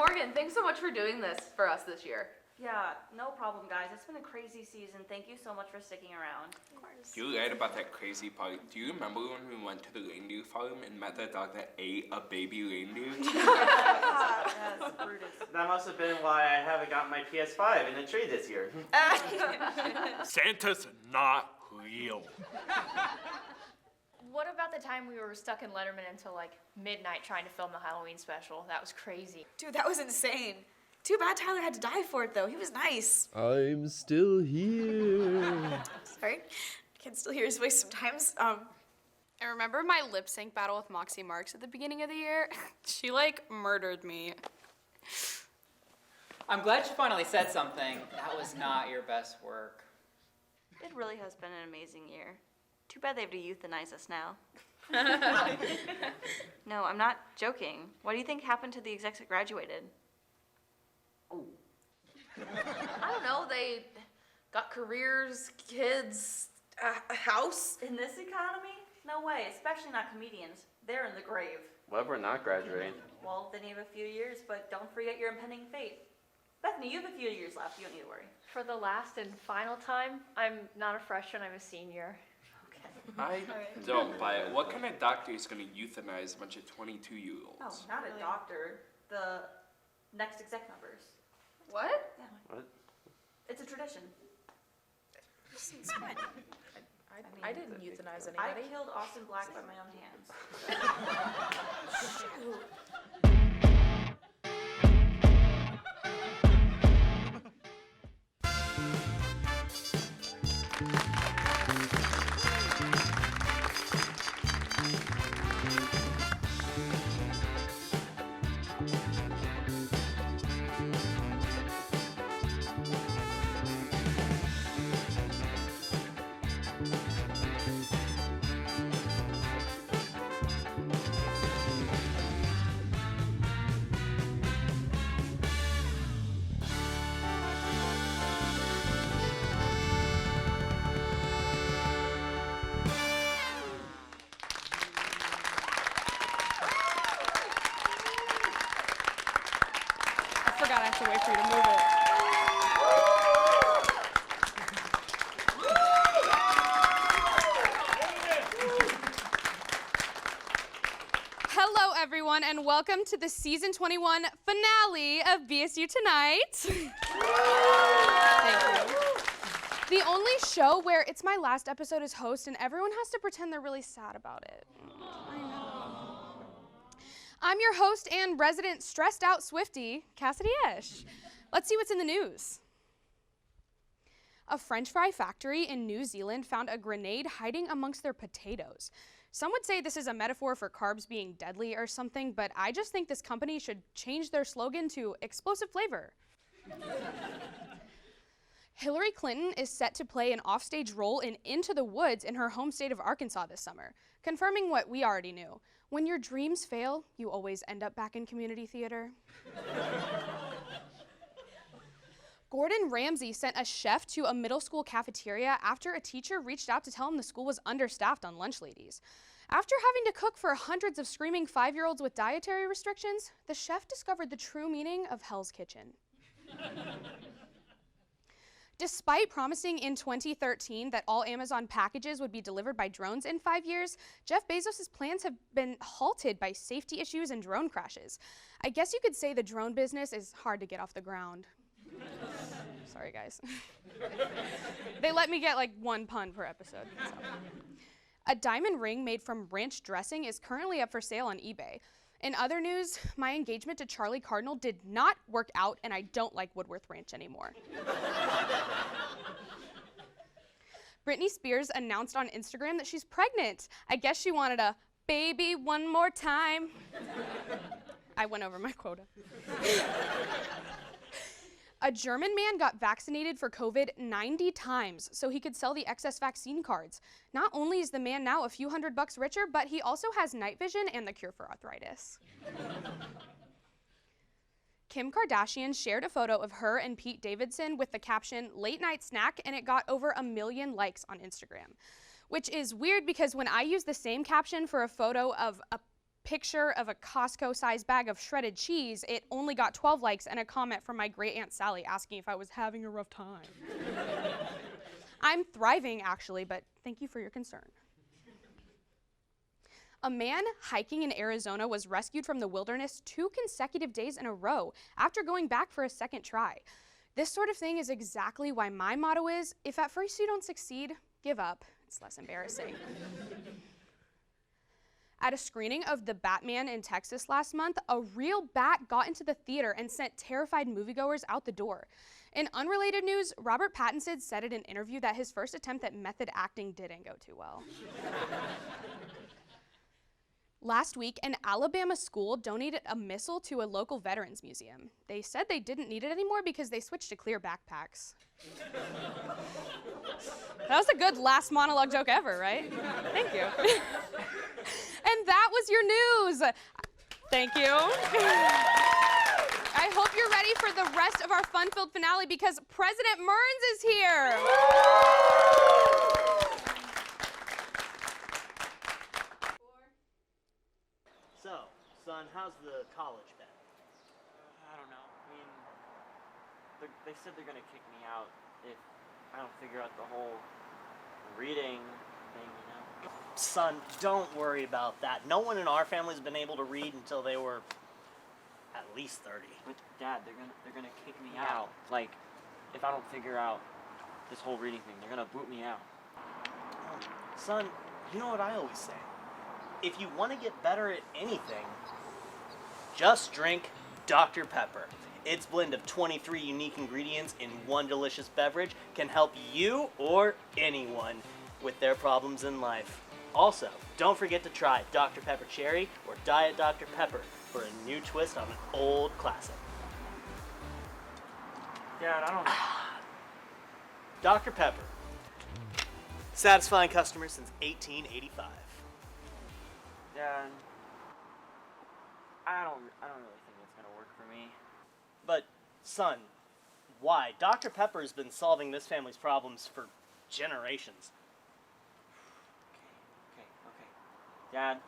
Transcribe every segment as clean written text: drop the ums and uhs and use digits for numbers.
Morgan, thanks so much for doing this for us this year. Yeah, no problem, guys. It's been a crazy season. Thank you so much for sticking around. Of course. You're right about that crazy part. Do you remember when we went to the reindeer farm and met that dog that ate a baby reindeer? Yes, Brutus. That must have been why I haven't gotten my PS5 in a trade this year. Santa's not real. What about the time we were stuck in Letterman until like midnight trying to film the Halloween special? That was crazy. Dude, that was insane. Too bad Tyler had to die for it, though. He was nice. I'm still here. Sorry. I can still hear his voice sometimes. I remember my lip sync battle with Moxie Marks at the beginning of the year. She, like, murdered me. I'm glad you finally said something. That was not your best work. It really has been an amazing year. Too bad they have to euthanize us now. No, I'm not joking. What do you think happened to the execs that graduated? I don't know, they got careers, kids, a house. In this economy? No way, especially not comedians. They're in the grave. What if we're not graduating? Well, then you have a few years, but don't forget your impending fate. Bethany, you have a few years left. You don't need to worry. For the last and final time, I'm not a freshman, I'm a senior. I don't buy it. What kind of doctor is going to euthanize a bunch of 22-year-olds? No, not a doctor. The next exec members. What? Yeah. What? It's a tradition. Since when? I didn't euthanize I anybody. killed Austin Black by my own hands. I forgot I have to wait for you to move it. Hello, everyone, and welcome to the season 21 finale of BSU Tonight. Thank you. The only show where it's my last episode as host and everyone has to pretend they're really sad about it. I know. I'm your host and resident stressed out Swiftie, Cassidy. Let's see what's in the news. A French fry factory in New Zealand found a grenade hiding amongst their potatoes. Some would say this is a metaphor for carbs being deadly or something, but I just think this company should change their slogan to explosive flavor. Hillary Clinton is set to play an offstage role in Into the Woods in her home state of Arkansas this summer, confirming what we already knew. When your dreams fail, you always end up back in community theater. Gordon Ramsay sent a chef to a middle school cafeteria after a teacher reached out to tell him the school was understaffed on lunch ladies. After having to cook for hundreds of screaming 5-year-olds with dietary restrictions, the chef discovered the true meaning of Hell's Kitchen. Despite promising in 2013 that all Amazon packages would be delivered by drones in 5 years, Jeff Bezos' plans have been halted by safety issues and drone crashes. I guess you could say the drone business is hard to get off the ground. Sorry, guys. They let me get like one pun per episode. So. A diamond ring made from ranch dressing is currently up for sale on eBay. In other news, my engagement to Charlie Cardinal did not work out, and I don't like Woodworth Ranch anymore. Britney Spears announced on Instagram that she's pregnant. I guess she wanted a baby one more time. I went over my quota. A German man got vaccinated for COVID 90 times so he could sell the excess vaccine cards. Not only is the man now a few $100 richer, but he also has night vision and the cure for arthritis. Kim Kardashian shared a photo of her and Pete Davidson with the caption, "Late night snack," and it got over 1 million likes on Instagram. Which is weird because when I use the same caption for a photo of a picture of a Costco-sized bag of shredded cheese, it only got 12 likes and a comment from my great Aunt Sally asking if I was having a rough time. I'm thriving, actually, but thank you for your concern. A man hiking in Arizona was rescued from the wilderness 2 consecutive days in a row after going back for a second try. This sort of thing is exactly why my motto is, if at first you don't succeed, give up. It's less embarrassing. At a screening of The Batman in Texas last month, a real bat got into the theater and sent terrified moviegoers out the door. In unrelated news, Robert Pattinson said in an interview that his first attempt at method acting didn't go too well. Last week, an Alabama school donated a missile to a local veterans museum. They said they didn't need it anymore because they switched to clear backpacks. That was a good last monologue joke ever, right? Thank you. And that was your news. Thank you. I hope you're ready for the rest of our fun-filled finale because President Mearns is here. So, son, how's the college been? I don't know. I mean, they said they're gonna kick me out if I don't figure out the whole reading thing, you know? Son, don't worry about that. No one in our family's been able to read until they were at least 30. But Dad, they're gonna kick me out. Like, if I don't figure out this whole reading thing, they're gonna boot me out. Son, you know what I always say? If you want to get better at anything, just drink Dr. Pepper. Its blend of 23 unique ingredients in one delicious beverage can help you or anyone with their problems in life. Also, don't forget to try Dr. Pepper Cherry or Diet Dr. Pepper for a new twist on an old classic. Dad, I don't. Dr. Pepper. Satisfying customers since 1885. Dad, I don't really think it's gonna work for me. But, son, why? Dr. Pepper has been solving this family's problems for generations. Okay. Dad,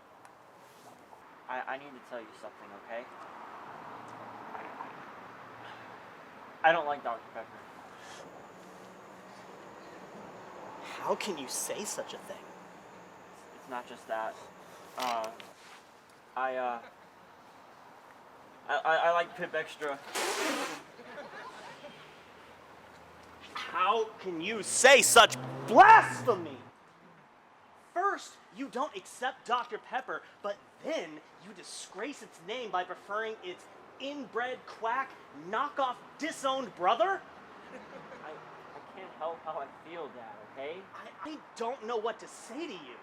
I need to tell you something, okay? I don't like Dr. Pepper. How can you say such a thing? It's not just that. I like Pip Extra. How can you say such blasphemy? First, you don't accept Dr. Pepper, but then you disgrace its name by preferring its inbred quack, knockoff, disowned brother? I can't help how I feel, Dad, okay? I don't know what to say to you.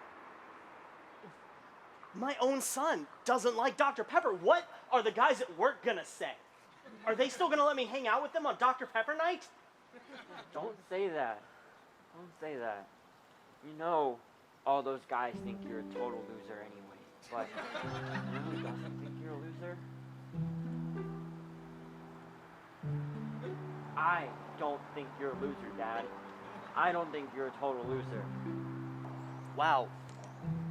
My own son doesn't like Dr. Pepper. What are the guys at work gonna say? Are they still gonna let me hang out with them on Dr. Pepper night? Don't say that. Don't say that. You know all those guys think you're a total loser anyway. But you know who doesn't think you're a loser? I don't think you're a loser, Dad. I don't think you're a total loser. Wow.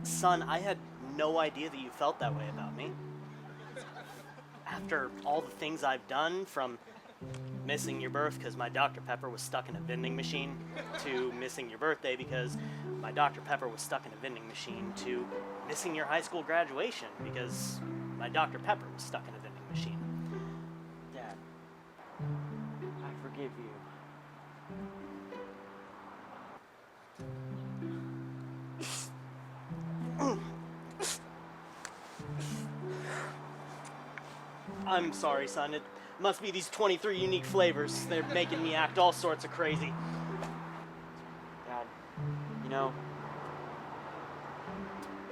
Son, I had no idea that you felt that way about me. After all the things I've done, from missing your birth because my Dr. Pepper was stuck in a vending machine, to missing your birthday because my Dr. Pepper was stuck in a vending machine, to missing your high school graduation because my Dr. Pepper was stuck in a vending machine. Dad, I forgive you. I'm sorry, son. It must be these 23 unique flavors. They're making me act all sorts of crazy. Dad, you know,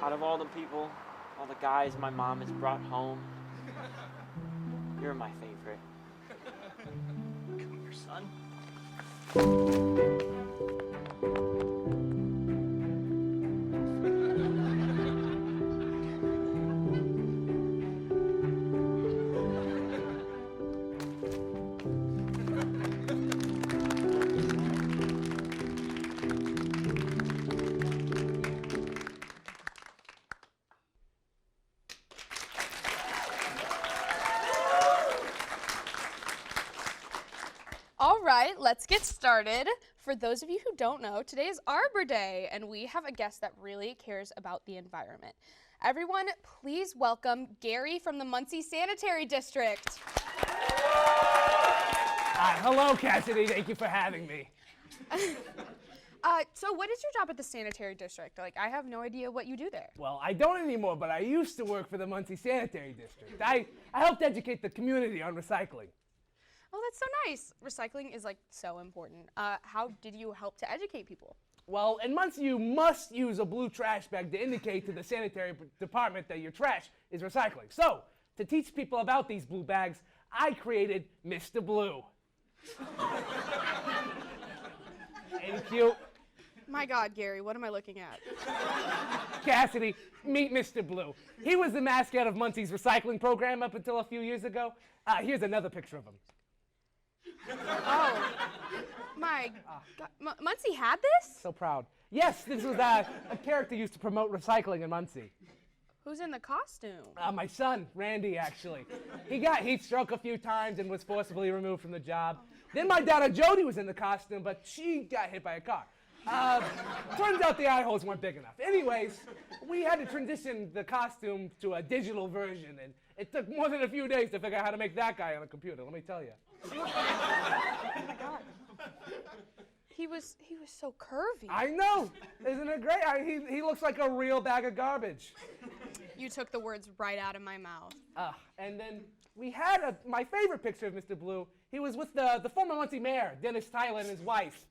out of all the people, all the guys my mom has brought home, you're my favorite. Come here, son. right, let's get started. For those of you who don't know, today is Arbor Day, and we have a guest that really cares about the environment. Everyone, please welcome Gary from the Muncie Sanitary District. Hello, Cassidy. Thank you for having me. So what is your job at the Sanitary District? Like, I have no idea what you do there. Well, I don't anymore, but I used to work for the Muncie Sanitary District. I helped educate the community on recycling. Oh, that's so nice. Recycling is, like, so important. How did you help to educate people? Well, in Muncie, you must use a blue trash bag to indicate to the sanitary department that your trash is recycling. So, to teach people about these blue bags, I created Mr. Blue. Ain't he cute? My God, Gary, what am I looking at? Cassidy, meet Mr. Blue. He was the mascot of Muncie's recycling program up until a few years ago. Here's another picture of him. Oh, my God. Muncie had this? So proud. Yes, this was a character used to promote recycling in Muncie. Who's in the costume? My son, Randy, actually. He got heat stroke a few times and was forcibly removed from the job. Then my daughter Jody was in the costume, but she got hit by a car. Turns out the eye holes weren't big enough. Anyways, we had to transition the costume to a digital version, and it took more than a few days to figure out how to make that guy on a computer, let me tell you. Oh my God. He was so curvy. I know. Isn't it great? He looks like a real bag of garbage. You took the words right out of my mouth. And then we had my favorite picture of Mr. Blue. He was with the former Muncie mayor, Dennis Tyler, and his wife.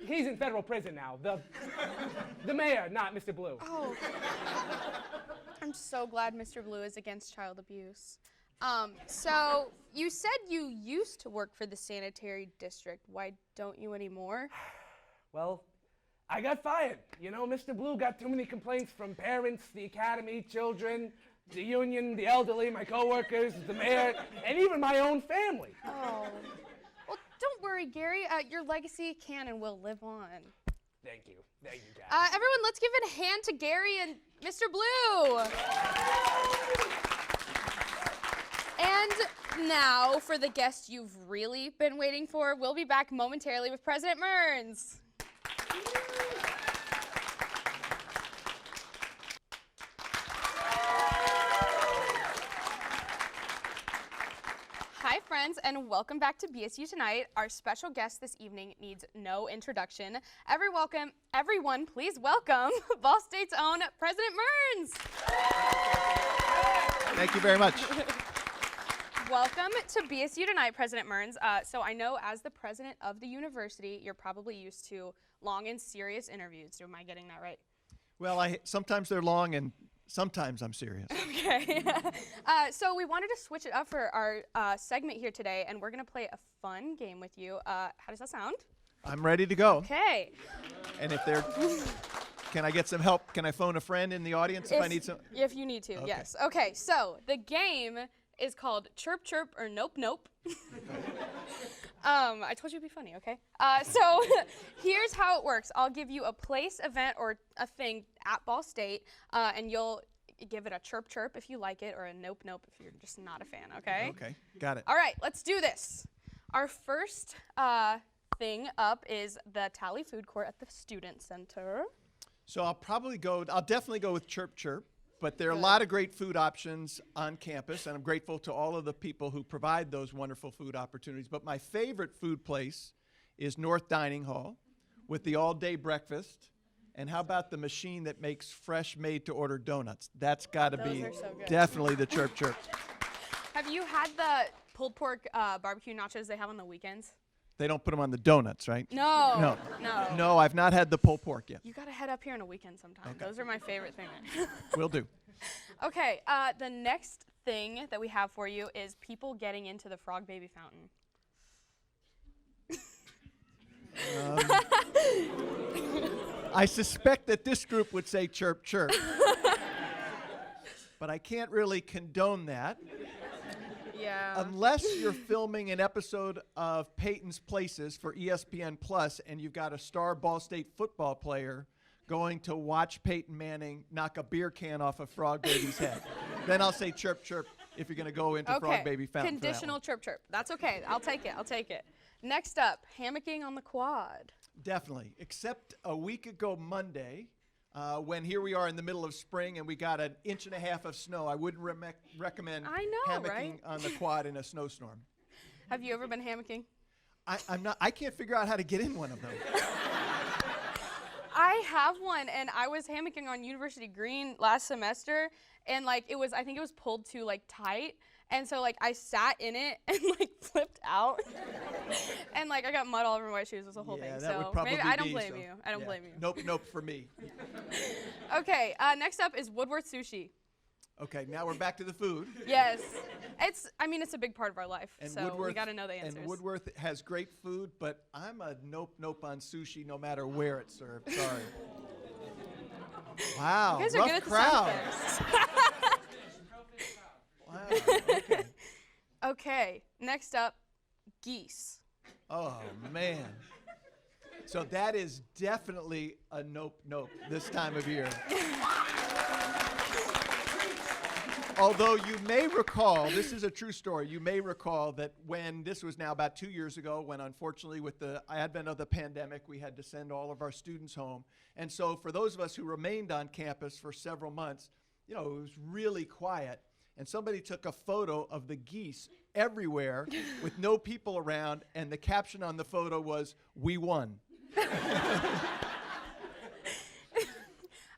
He's in federal prison now. The mayor, not Mr. Blue. Oh. I'm so glad Mr. Blue is against child abuse. So you said you used to work for the sanitary district. Why don't you anymore? Well, I got fired. You know, Mr. Blue got too many complaints from parents, the academy, children, the union, the elderly, my coworkers, the mayor, and even my own family. Oh. Well, don't worry, Gary. Your legacy can and will live on. Thank you. Thank you, guys. Everyone, let's give a hand to Gary and Mr. Blue. And now for the guest you've really been waiting for. We'll be back momentarily with President Mearns. Hi, friends, and welcome back to BSU Tonight. Our special guest this evening needs no introduction. Everyone, please welcome Ball State's own President Mearns. Thank you very much. Welcome to BSU Tonight, President Mearns. So I know as the president of the university, you're probably used to long and serious interviews. Am I getting that right? Well, sometimes they're long and sometimes I'm serious. Okay. So we wanted to switch it up for our segment here today, and we're going to play a fun game with you. How does that sound? I'm ready to go. Okay. And can I get some help? Can I phone a friend in the audience if I need some? If you need to, Okay. yes. Okay, so the game is called Chirp Chirp or Nope Nope. I told you it'd be funny, okay? So here's how it works. I'll give you a place, event, or a thing at Ball State, and you'll give it a chirp chirp if you like it, or a nope nope if you're just not a fan, okay? Okay, got it. All right, let's do this. Our first thing up is the Tally Food Court at the Student Center. So I'll definitely go with Chirp Chirp, but there are a lot of great food options on campus, and I'm grateful to all of the people who provide those wonderful food opportunities. But my favorite food place is North Dining Hall with the all-day breakfast. And how about the machine that makes fresh made-to-order donuts? That's got to be are so good. definitely the Chirp Chirp. Have you had the pulled pork barbecue nachos they have on the weekends? They don't put them on the donuts, right? No. No, I've not had the pulled pork yet. You gotta head up here on a weekend sometime. Okay. Those are my favorite thing. Will do. Okay, the next thing that we have for you is people getting into the Frog Baby Fountain. I suspect that this group would say chirp chirp. But I can't really condone that. Yeah. Unless you're filming an episode of Peyton's Places for ESPN Plus and you've got a star Ball State football player going to watch Peyton Manning knock a beer can off a Frog Baby's head. Then I'll say chirp chirp if you're going to go into Frog Baby Fountain. Conditional chirp chirp. That's okay. I'll take it. Next up, hammocking on the quad. Definitely, except a week ago Monday, when here we are in the middle of spring and we got 1.5 inches of snow. I wouldn't recommend I know, hammocking right? on the quad in a snowstorm. Have you ever been hammocking? I can't figure out how to get in one of them. I have one, and I was hammocking on University Green last semester, and like I think it was pulled too like tight, and so like I sat in it and like flipped out, and like I got mud all over my shoes. It was a whole thing. That So would probably maybe I don't be, blame so, you. I don't yeah. blame you. Nope for me. Okay, next up is Woodworth Sushi. Okay, now we're back to the food. Yes, it's a big part of our life, And so we got to know the answers. And Woodworth has great food, but I'm a nope on sushi no matter where it's served. Sorry. Wow, You guys are rough good at the crowd. sound effects. Wow, okay. Okay, next up, geese. Oh, man. So that is definitely a nope this time of year. Although you may recall, this is a true story, you may recall that when this was now about 2 years ago, when unfortunately with the advent of the pandemic, we had to send all of our students home. And so for those of us who remained on campus for several months, it was really quiet. And somebody took a photo of the geese everywhere with no people around, and the caption on the photo was, "We won."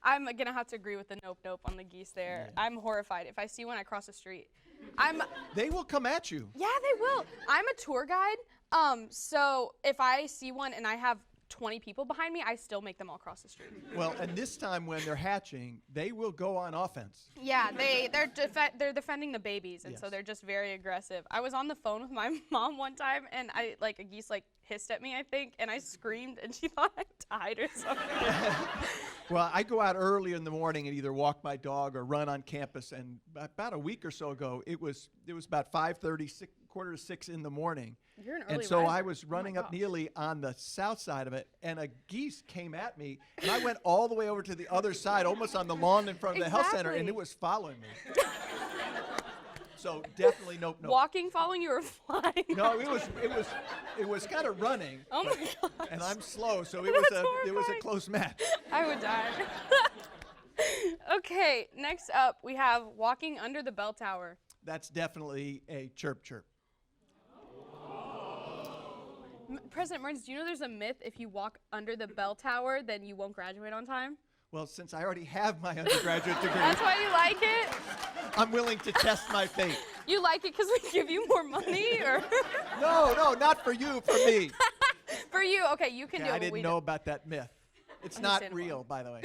I'm gonna have to agree with the nope on the geese there. Yeah. I'm horrified. If I see one, I cross the street. They will come at you. Yeah, they will. I'm a tour guide, so if I see one and I have 20 people behind me, I still make them all cross the street. Well, and this time when they're hatching, they will go on offense. Yeah, they're defending the babies, and so Yes. they're just very aggressive. I was on the phone with my mom one time, and a geese hissed at me, I think, and I screamed, and she thought I died or something. Well, I go out early in the morning and either walk my dog or run on campus. And about a week or so ago, it was about 5:30, 5:45 in the morning. You're an early And so I riser. was Oh my running up gosh. Neely on the south side of it, and a geese came at me, and I went all the way over to the other side, almost on the lawn in front of the health center, and Exactly. it was following me. So definitely nope. Walking, following you, or flying? No, it was kind of running. Oh but- my gosh. And I'm slow, so That's it was a horrifying. close match. I would die. Okay, next up we have walking under the bell tower. That's definitely a chirp. President Mearns, do you know there's a myth if you walk under the bell tower, then you won't graduate on time? Well, since I already have my undergraduate degree, That's why you like it? I'm willing to test my fate. You like it because we give you more money, or? No, not for you, for me. For you, okay, you can Okay, do it. I but we didn't know about that myth. It's not Understandable. real, by the way.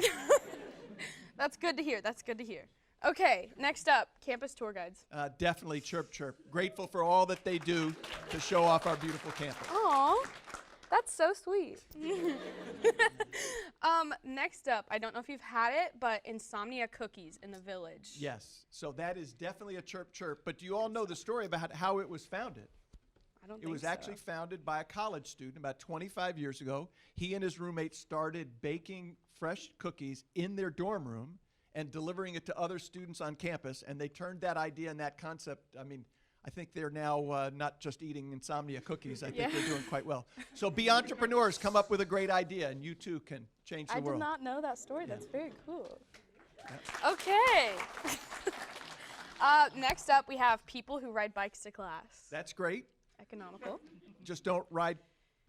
That's good to hear. That's good to hear. Okay, next up, campus tour guides. Definitely chirp. Grateful for all that they do to show off our beautiful campus. Aw, that's so sweet. Next up, I don't know if you've had it, but insomnia cookies in the village. Yes, so that is definitely a chirp. But do you all know the story about how it was founded? I don't It think was so. actually founded by a college student about 25 years ago. He and his roommates started baking fresh cookies in their dorm room and delivering it to other students on campus, and they turned that idea and that concept, I think they're now not just eating insomnia cookies. I think they're doing quite well. So be entrepreneurs, come up with a great idea, and you too can change the I world. did not know that story. That's very cool. Okay. Next up, we have people who ride bikes to class. That's great. Economical. Just don't ride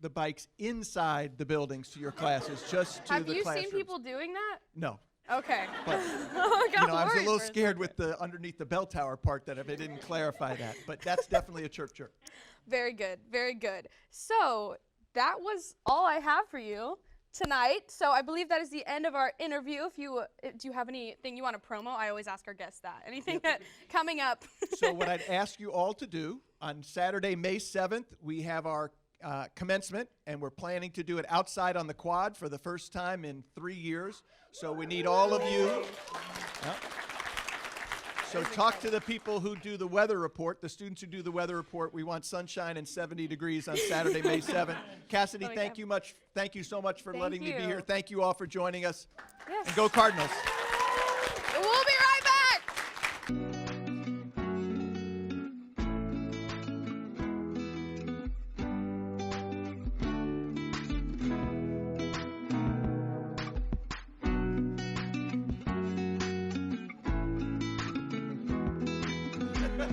the bikes inside the buildings to your classes, just to Have the you classrooms. seen people doing that? No. Okay. But, I got I was a worried little for scared with the underneath the bell tower part that if I didn't clarify that. But that's definitely a chirp. Very good, very good. So that was all I have for you tonight. So I believe that is the end of our interview. If you do you have anything you want to promo? I always ask our guests that. Anything that coming up? So what I'd ask you all to do, on Saturday, May 7th, we have our commencement, and we're planning to do it outside on the quad for the first time in 3 years. So we need all of you. Yep. So talk to the people who do the weather report, the students who do the weather report. We want sunshine and 70 degrees on Saturday, May 7th. Cassidy, thank you so much for letting me be here. Thank you all for joining us. Yes. And go Cardinals. We'll be right back. Hi,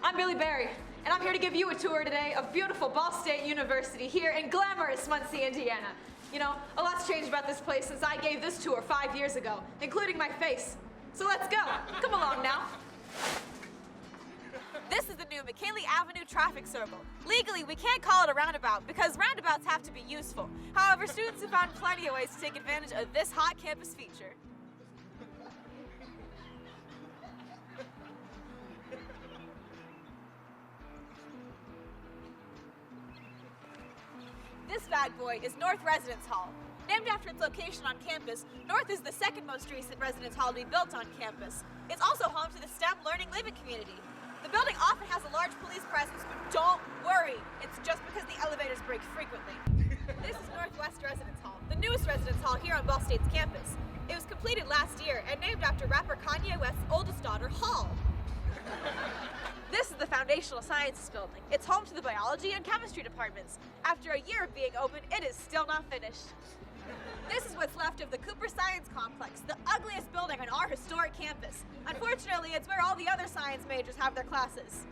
I'm Billy Barry, and I'm here to give you a tour today of beautiful Ball State University here in glamorous Muncie, Indiana. You know, a lot's changed about this place since I gave this tour 5 years ago, including my face. So let's go. Come along now. This is the new McKinley Avenue traffic circle. Legally, we can't call it a roundabout because roundabouts have to be useful. However, students have found plenty of ways to take advantage of this hot campus feature. This bad boy is North Residence Hall. Named after its location on campus, North is the second most recent residence hall to be built on campus. It's also home to the STEM learning living community. The building often has a large police presence, but don't worry, it's just because the elevators break frequently. This is Northwest Residence Hall, the newest residence hall here on Ball State's campus. It was completed last year and named after rapper Kanye West's oldest daughter, Hall. This is the Foundational Sciences building. It's home to the biology and chemistry departments. After a year of being open, it is still not finished. This is what's left of the Cooper Science Complex, the ugliest building on our historic campus. Unfortunately, it's where all the other science majors have their classes.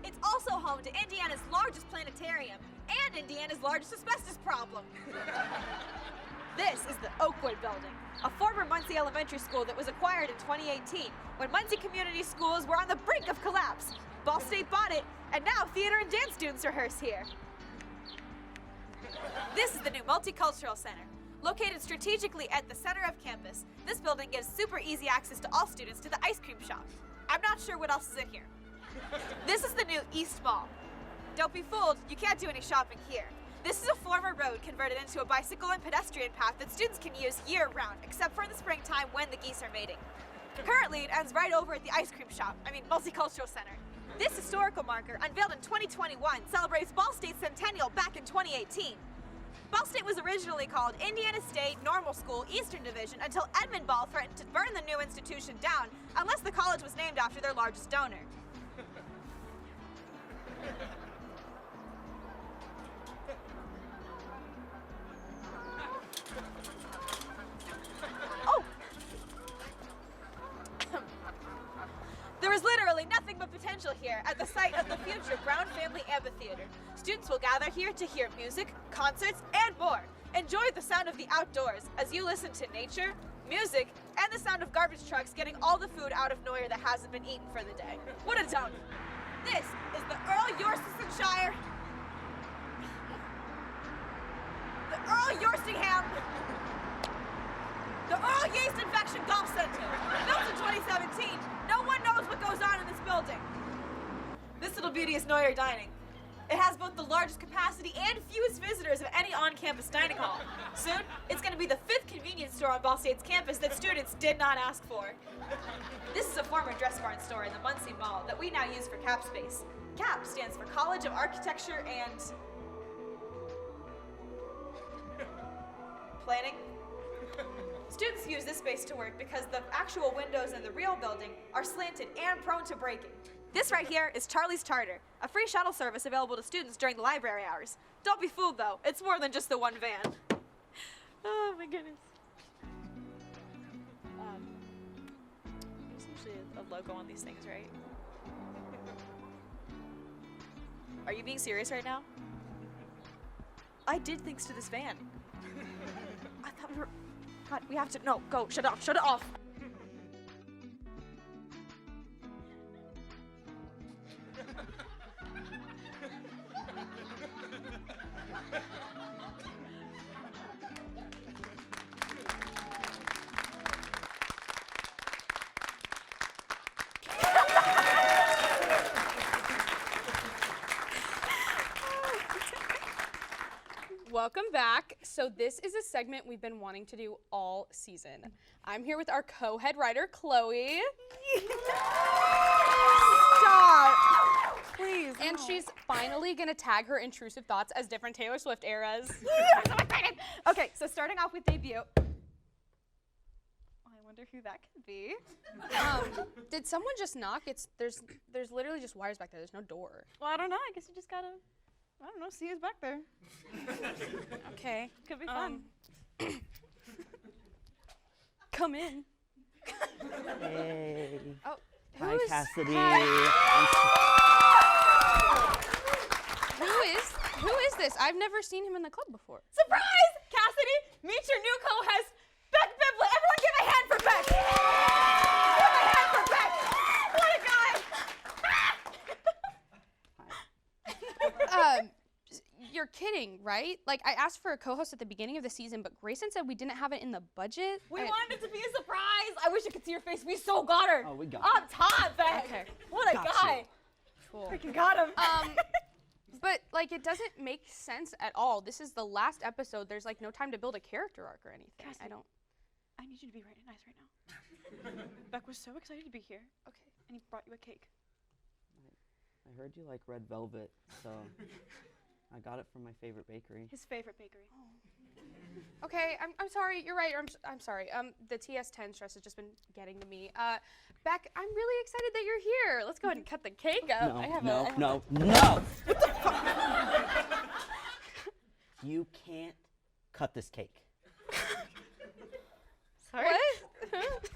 It's also home to Indiana's largest planetarium and Indiana's largest asbestos problem. This is the Oakwood Building, a former Muncie elementary school that was acquired in 2018 when Muncie Community Schools were on the brink of collapse. Ball State bought it, and now theater and dance students rehearse here. This is the new Multicultural Center. Located strategically at the center of campus, this building gives super easy access to all students to the ice cream shop. I'm not sure what else is in here. This is the new East Mall. Don't be fooled, you can't do any shopping here. This is a former road converted into a bicycle and pedestrian path that students can use year-round, except for in the springtime when the geese are mating. Currently, it ends right over at the ice cream shop, Multicultural Center. This historical marker, unveiled in 2021, celebrates Ball State's centennial back in 2018. Ball State was originally called Indiana State Normal School Eastern Division until Edmund Ball threatened to burn the new institution down unless the college was named after their largest donor. Oh! There is literally nothing but potential here at the site of the future Brown Family Amphitheater. Students will gather here to hear music, concerts, and more. Enjoy the sound of the outdoors as you listen to nature, music, and the sound of garbage trucks getting all the food out of Neuer that hasn't been eaten for the day. What a zone! This is the Earl Yorkshire, the Earl Yorstingham, the Earl Yeast Infection Golf Center, built in 2017. No one knows what goes on in this building. This little beauty is Neuer Dining. It has both the largest capacity and fewest visitors of any on-campus dining hall. Soon, it's going to be the 5th convenience store on Ball State's campus that students did not ask for. This is a former dress barn store in the Muncie Mall that we now use for CAP space. CAP stands for College of Architecture and... Planning? Students use this space to work because the actual windows in the real building are slanted and prone to breaking. This right here is Charlie's Charter, a free shuttle service available to students during the library hours. Don't be fooled though, it's more than just the one van. Oh my goodness. There's usually a logo on these things, right? Are you being serious right now? I did thanks to this van. I thought we were... God, we have to... No, go, shut it off. Welcome back. So this is a segment we've been wanting to do all season. I'm here with our co-head writer, Chloe. Stop! Please. And she's finally gonna tag her intrusive thoughts as different Taylor Swift eras. I'm so excited! Okay, so starting off with debut. I wonder who that could be. Did someone just knock? There's literally just wires back there. There's no door. Well, I don't know. I guess you just gotta, I don't know, see who's back there. Okay. Could be fun. Come in. Hey. Oh, Hi, who is- Cassidy. Who is this? I've never seen him in the club before. Surprise! Cassidy, meet your new co-host, Beck Bibley. Everyone give a hand for Beck. Give a hand for Beck. What a guy. You're kidding, right? Like, I asked for a co-host at the beginning of the season, but Grayson said we didn't have it in the budget. We wanted it to be a surprise. I wish you could see your face. We so got her. Oh, we got Up top, Beck. Okay. What a Got guy. you. Cool. Freaking got him. But, like, it doesn't make sense at all. This is the last episode. There's, like, no time to build a character arc or anything. Cassidy. I need you to be nice right now. Beck was so excited to be here. Okay. And he brought you a cake. I heard you like red velvet, so I got it from my favorite bakery. His favorite bakery. Okay, I'm sorry. You're right. I'm sorry. The TS10 stress has just been getting to me. Beck, I'm really excited that you're here. Let's go ahead and cut the cake up. No. You can't cut this cake. Sorry? What?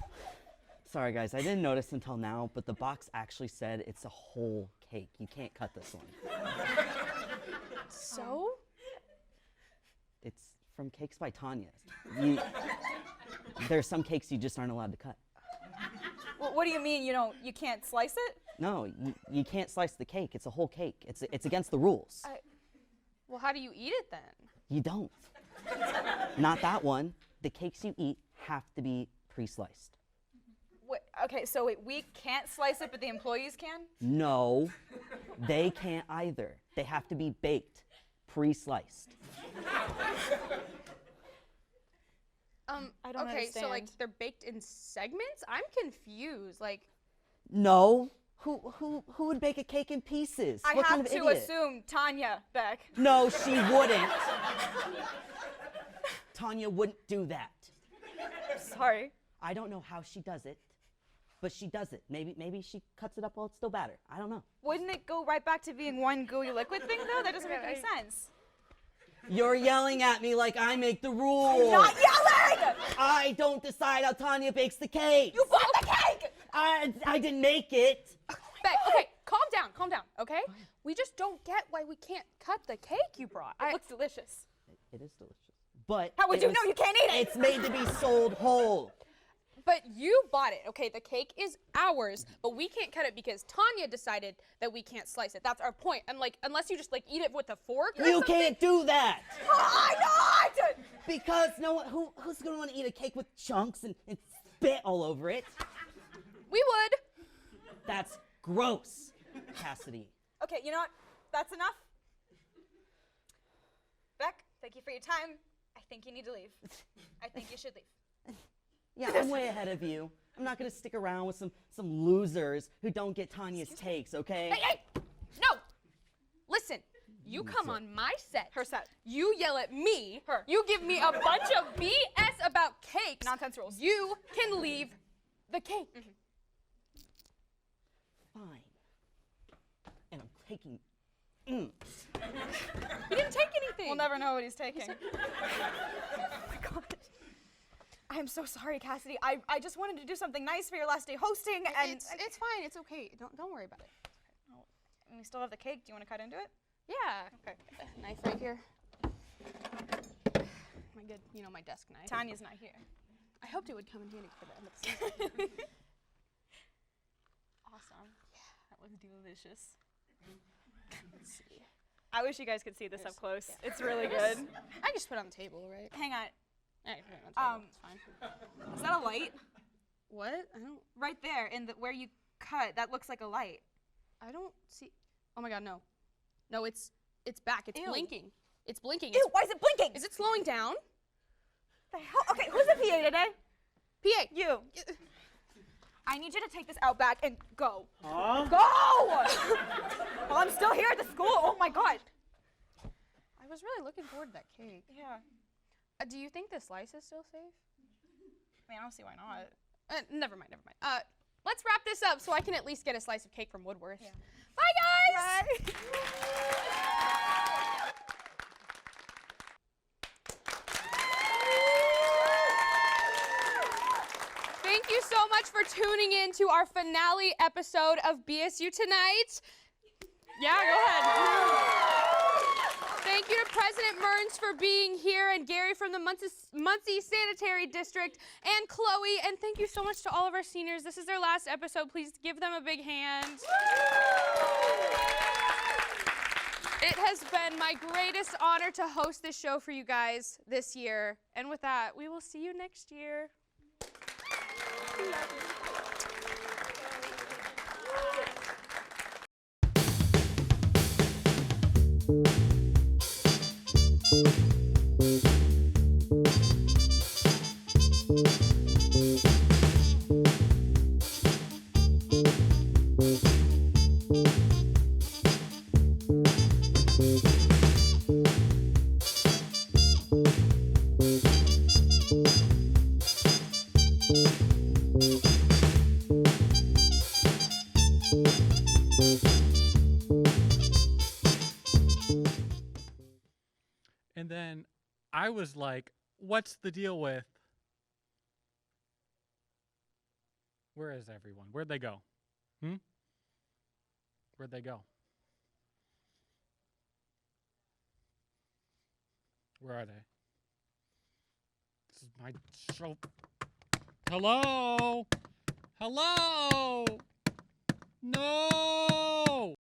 Sorry, guys, I didn't notice until now, but the box actually said it's a whole cake. You can't cut this one. So? It's from Cakes by Tanya. There's some cakes you just aren't allowed to cut. Well, what do you mean you can't slice it? No, you can't slice the cake. It's a whole cake. It's against the rules. Well, how do you eat it then? You don't. Not that one. The cakes you eat have to be pre-sliced. Okay, so wait, we can't slice it, but the employees can? No, they can't either. They have to be baked, pre-sliced. I don't okay, understand. so like they're baked in segments? I'm confused. Like, No. Who would bake a cake in pieces? I What have kind of to idiot? assume Tanya, Beck. No, she wouldn't. Tanya wouldn't do that. Sorry. I don't know how she does it, but she does it. Maybe she cuts it up while it's still batter. I don't know. Wouldn't it go right back to being one gooey liquid thing, though? That doesn't make any sense. You're yelling at me like I make the rules. I'm not yelling! I don't decide how Tanya bakes the cake. You bought the cake! I didn't make it. Beck, okay, calm down, okay? We just don't get why we can't cut the cake you brought. It looks delicious. It is delicious. But How would you know you can't eat it? It's made to be sold whole. But you bought it, okay? The cake is ours, but we can't cut it because Tanya decided that we can't slice it. That's our point. And like, unless you just like eat it with a fork or You something. can't do that. Why not? Because no one, who's gonna want to eat a cake with chunks and spit all over it? We would. That's gross, Cassidy. Okay, you know what? That's enough. Beck, thank you for your time. I think you need to leave. I think you should leave. Yeah, I'm way ahead of you. I'm not gonna stick around with some losers who don't get Tanya's takes, okay? Hey! No! Listen, you come on my set. Her set. You yell at me. Her. You give me a bunch of BS about cakes. Nonsense rules. You can leave the cake. Fine. And I'm taking. He didn't take anything. We'll never know what he's taking. Oh my god. I'm so sorry, Cassidy. I just wanted to do something nice for your last day hosting, and It's fine. It's okay. Don't worry about it. and we still have the cake. Do you want to cut into it? Yeah. Okay. Knife right here. My good, my desk knife. Tanya's not here. I hoped it would come in handy for the end of the season. Awesome. Yeah. That was delicious. Let's see. I wish you guys could see this up close. Yeah. It's really good. I just put it on the table, right? Hang on. Yeah, you put it on the table. It's fine. Is that a light? What? I don't. Right there, in the where you cut. That looks like a light. I don't see. Oh my God, no. No, it's back. It's Ew. blinking. It's blinking. Ew, why is it blinking? Is it slowing down? The hell? Okay, who's the PA today? PA. You. I need you to take this out back and go. Huh? Go! Well, I'm still here at the school. Oh my God. I was really looking forward to that cake. Yeah. Do you think the slice is still safe? I mean, I don't see why not. Never mind. Let's wrap this up so I can at least get a slice of cake from Woodworth. Yeah. Bye, guys! Bye. Thank you so much for tuning in to our finale episode of BSU Tonight. Yeah, go ahead. Thank you to President Mearns for being here, and Gary from the Muncie Sanitary District, and Chloe, and thank you so much to all of our seniors. This is their last episode. Please give them a big hand. It has been my greatest honor to host this show for you guys this year. And with that, we will see you next year. And then I was like, what's the deal with? Where is everyone? Where'd they go? Where'd they go? Where are they? This is my show. Hello? Hello? No!